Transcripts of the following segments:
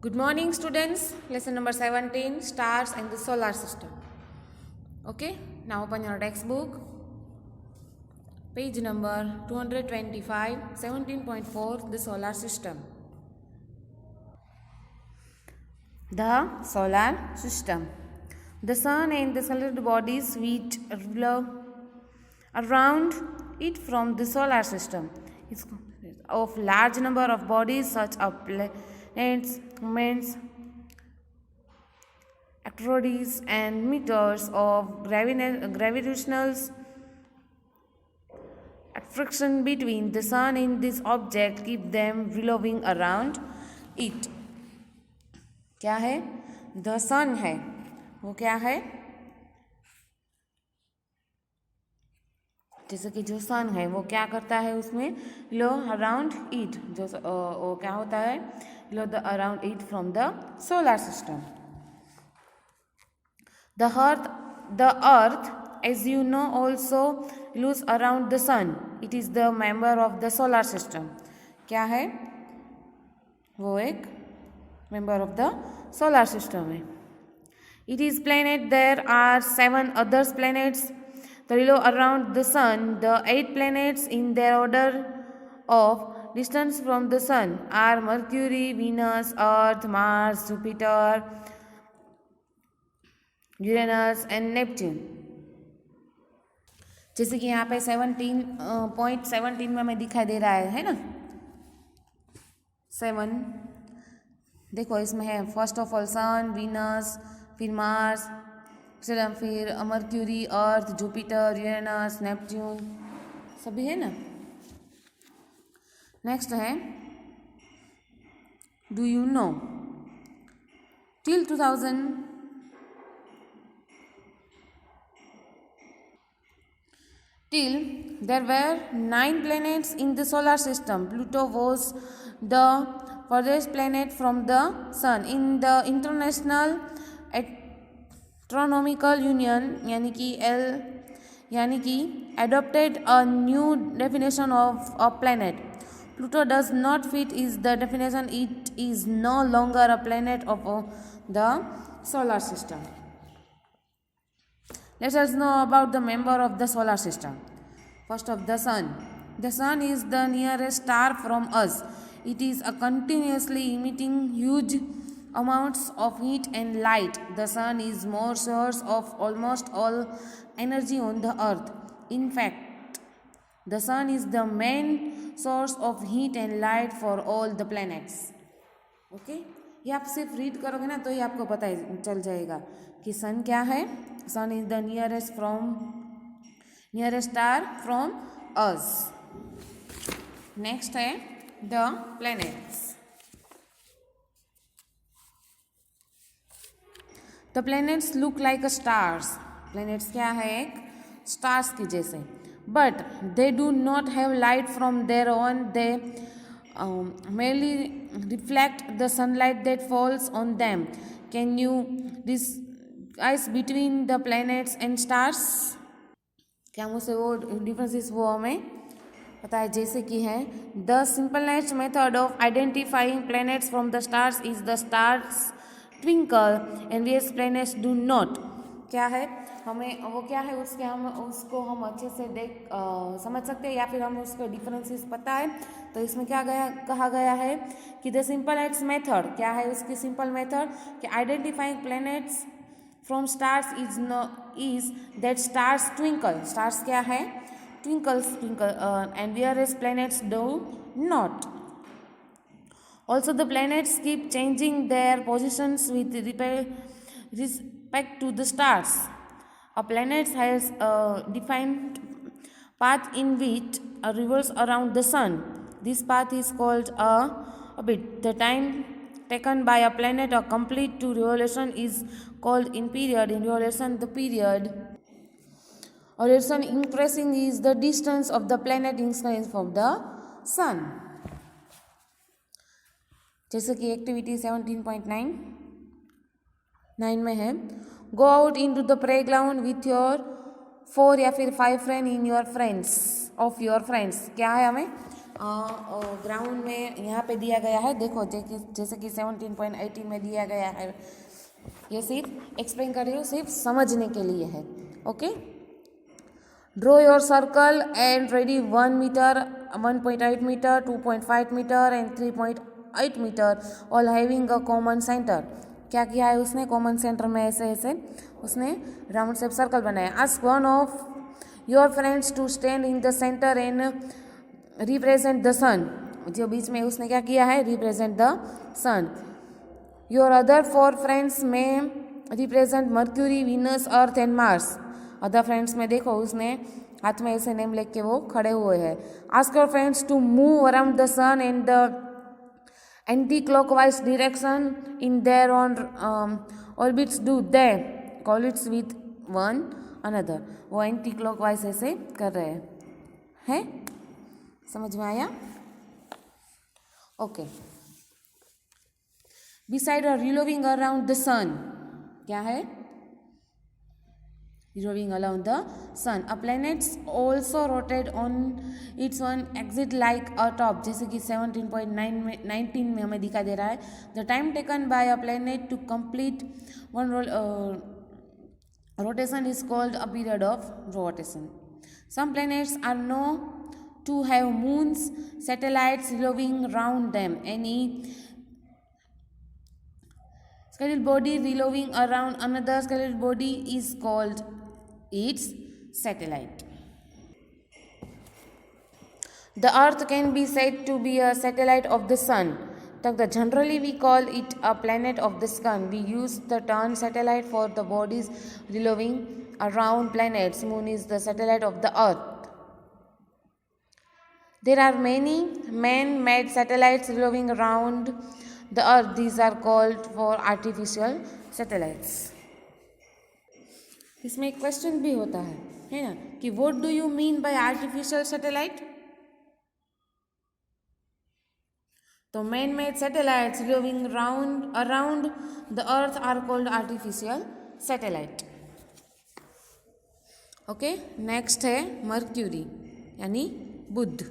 Good morning, students. Lesson number 17, Stars and the Solar System. Okay, now open your textbook. Page number 225, 17.4, the Solar System. The Solar System. The Sun and the solar bodies which revolve around it from the solar system. It's of large number of bodies such as planets, comets, asteroids, and meters of gravitational attraction between the sun and this object keep them revolving around it. क्या है? The sun है. वो क्या है? जैसे कि जो सन है वो क्या करता है, उसमें लो अराउंड इट, जो वो क्या होता है, low the around it from the solar system. The earth, as you know, also looks around the sun. It is the member of the solar system. क्या है? वो एक member of the solar system है. It is planet. There are 7 other planets that revolve around the sun. The 8 planets in their order of distance from the sun are Mercury, Venus, Earth, Mars, Jupiter, Uranus and Neptune. जैसे कि यहाँ पे 17.17 में हमें दिखाई दे रहा है ना, 7. देखो इसमें है first of all sun, Venus, फिर मार्स, फिर Mercury, Earth, Jupiter, Uranus, Neptune, सभी है ना. नेक्स्ट है, do you know till 2000 till there were 9 planets in the solar system. Pluto was the furthest planet from the sun. In the International Astronomical Union यानी कि adopted a new definition of a planet. Pluto does not fit is the definition. It is no longer a planet of the solar system. Let us know about the member of the solar system. First of the sun. The sun is the nearest star from us. It is a continuously emitting huge amounts of heat and light. The sun is more source of almost all energy on the earth. In fact, the sun is the main source of heat and light for all the planets. Okay? ये आप सिर्फ read करोगे ना तो ये आपको पता चल जाएगा कि सन क्या है. Sun is the nearest star from us. Next है the planets. The planets look like a stars. Planets क्या है? एक स्टार्स की जैसे. But they do not have light from their own. They merely reflect the sunlight that falls on them. Can you distinguish between the planets and stars? क्या मुझसे वो differences वो हमें पता है. जैसे कि है the simplest method of identifying planets from the stars is the stars twinkle and various planets do not. क्या है हमें वो क्या है उसको हम अच्छे से समझ सकते हैं या फिर हमें उसके डिफरेंसेस पता है. तो इसमें क्या कहा गया है कि द सिंपलेस्ट मेथड क्या है, उसकी सिंपल मेथड कि identifying planets from stars is that stars twinkle. Stars क्या है? Twinkle and various planets do not. Also the planets keep changing their positions with respect to the stars. A planet has a defined path in which it revolves around the sun. This path is called a orbit. The time taken by a planet to complete to revolution is called in period. In revolution, the period revolution increasing is the distance of the planet increasing from the sun. जैसे कि activity 17.9 में है, go out into the playground with your 4 या फिर 5 friend in your friends of your friends. क्या है हमें ground में यहाँ पे दिया गया है, देखो जैसे कि 17.18 में दिया गया है। ये सिर्फ एक्सप्लेन कर रही हूँ, सिर्फ समझने के लिए है। Okay, draw your circle and radii 1 metre, 1.8 metre, 2.5 metre and 3.8 metre, all having a common centre. क्या किया है उसने? कॉमन सेंटर में ऐसे ऐसे उसने राउंड शेप सर्कल बनाया। Ask one of your friends to stand in the centre and represent the sun. जो बीच में उसने क्या किया है? Represent the sun. Your other 4 friends में represent Mercury, Venus, Earth and Mars. Other friends में देखो उसने हाथ में ऐसे नेम लेके वो खड़े हुए हैं। Ask your friends to move around the sun and the anti clockwise direction in their on orbits. Do they collide with one another. वो एंटी क्लॉकवाइज ऐसे कर रहे हैं। समझ में आया? ओके, बिसाइड और रिवॉल्विंग अराउंड द सन। क्या है? revolving around the sun. A planet also rotate on its own axis like a top. जैसे कि 17.19 में हमें दिखाई दे रहा है। The time taken by a planet to complete one rotation is called a period of rotation. Some planets are known to have moons, satellites revolving around them. Any skeletal body revolving around another skeletal body is called its satellite. The earth can be said to be a satellite of the sun. Generally we call it a planet of the sun. We use the term satellite for the bodies revolving around planets. Moon is the satellite of the earth. There are many man-made satellites revolving around the earth. These are called for artificial satellites. इसमें एक question भी होता है ना, कि what do you mean by artificial satellite? तो man made satellites revolving around the earth are called artificial satellite. Okay, next है Mercury यानी बुध।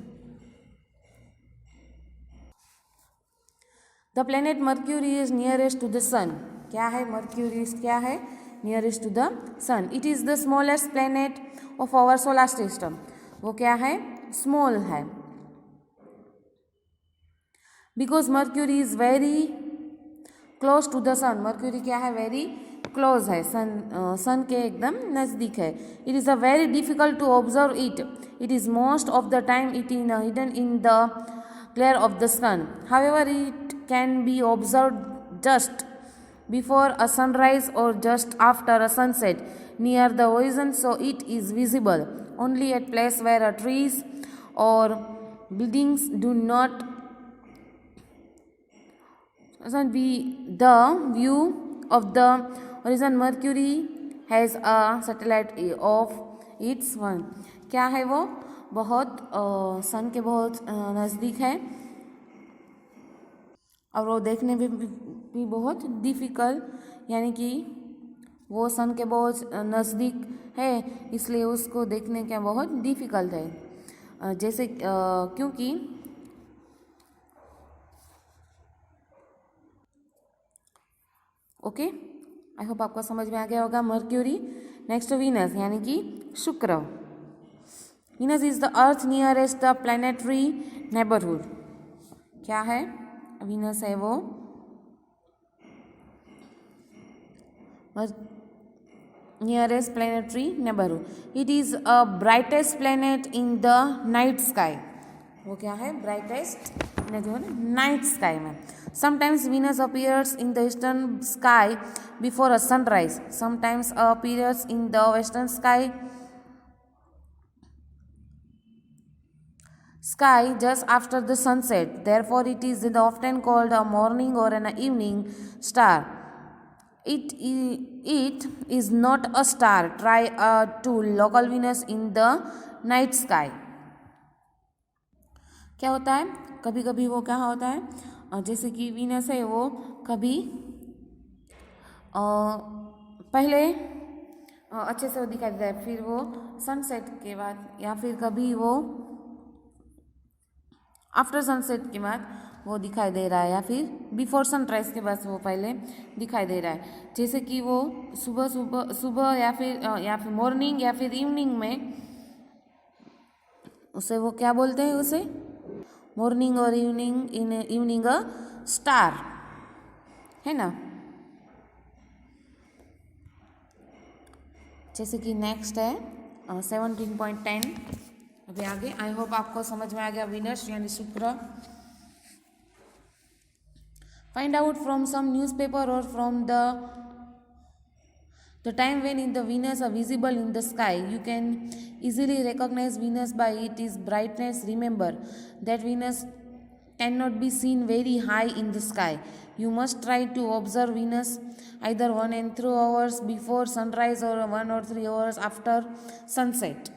The planet Mercury is nearest to the sun. क्या है मर्क्यूरी? क्या है? Nearest to the sun. It is the smallest planet of our solar system. वो क्या है? स्मॉल है। Because Mercury is very close to the sun. Mercury क्या है? वेरी क्लोज है, सन के एकदम नज़दीक है। It is a very difficult to observe it. It is most of the time it in hidden in the glare of the sun. However, it can be observed just before a sunrise or just after a sunset near the horizon, so it is visible only at places where trees or buildings do not be the view of the horizon. Mercury has a satellite of its one. क्या है वो? बहुत सन के बहुत नज़दीक है और वो देखने में भी बहुत डिफ़िकल्ट, यानी कि वो सन के बहुत नज़दीक है इसलिए उसको देखने का बहुत डिफ़िकल्ट है। जैसे क्योंकि ओके, आई होप आपको समझ में आ गया होगा मर्क्यूरी। नेक्स्ट वीनस यानी कि शुक्र। Venus is the Earth nearest the planetary neighborhood. क्या है? Venus है वो nearest planetary neighborhood. It is a brightest planet in the night sky. वो क्या है? brightest जो है night sky में. Sometimes Venus appears in the eastern sky before a sunrise. Sometimes appears in the western sky just after the sunset. Therefore, it is often called a morning or an evening star. It is not a star. Try to local Venus in the night sky. क्या होता है? कभी कभी वो क्या होता है, जैसे कि वीनस है वो कभी पहले अच्छे से वो दिखाई देता है, फिर वो सनसेट के बाद, या फिर कभी वो आफ्टर सनसेट के बाद वो दिखाई दे रहा है, या फिर बिफोर सनराइज के बाद वो पहले दिखाई दे रहा है। जैसे कि वो सुबह सुबह सुबह या फिर मॉर्निंग या फिर इवनिंग में, उसे वो क्या बोलते हैं, उसे मॉर्निंग और इवनिंग अ स्टार, है ना। जैसे कि नेक्स्ट है 17.10। अभी आगे आई होप आपको समझ में आ गया। विनस यानी शुक्र। Find out from some newspaper और from the time when in the Venus are visible in the sky. You can easily recognize Venus by its brightness. Remember that Venus cannot be seen very high in the sky. You must try to observe Venus either 1 and 3 hours before sunrise or 1 or 3 hours after sunset.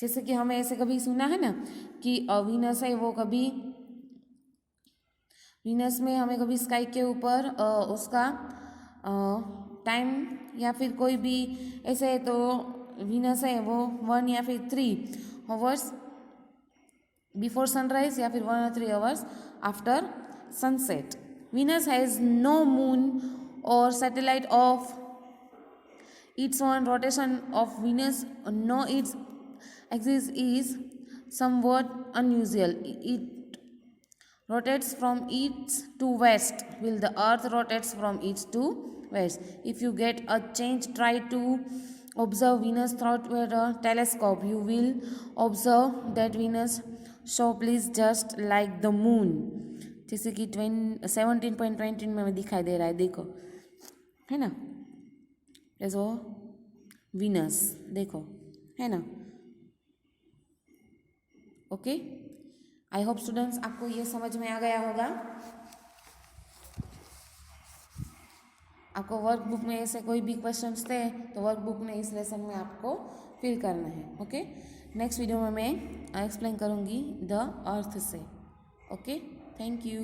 जैसे कि हमें ऐसे कभी सुना है ना कि Venus है वो कभी वीनस में हमें कभी स्काई के ऊपर उसका टाइम या फिर कोई भी ऐसे है तो वीनस है वो 1 या फिर 3 आवर्स बिफोर सनराइज या फिर 1 or 3 hours after sunset. Venus has no moon or satellite of its own. Rotation of Venus, no its axis is somewhat unusual. It rotates from east to west, while the earth rotates from east to west. If you get a change, try to observe Venus through a telescope. You will observe that Venus shows just like the moon. जैसे कि 17.20 में दिखाई दे रहा है, देखो, है ना, जैसे वो वीनस देखो, है ना. ओके, आई होप स्टूडेंट्स आपको ये समझ में आ गया होगा. आपको वर्कबुक में ऐसे कोई भी क्वेश्चंस थे तो वर्कबुक में इस लेसन में आपको फिल करना है. ओके, नेक्स्ट वीडियो में मैं एक्सप्लेन करूँगी द अर्थ से. Okay, thank you.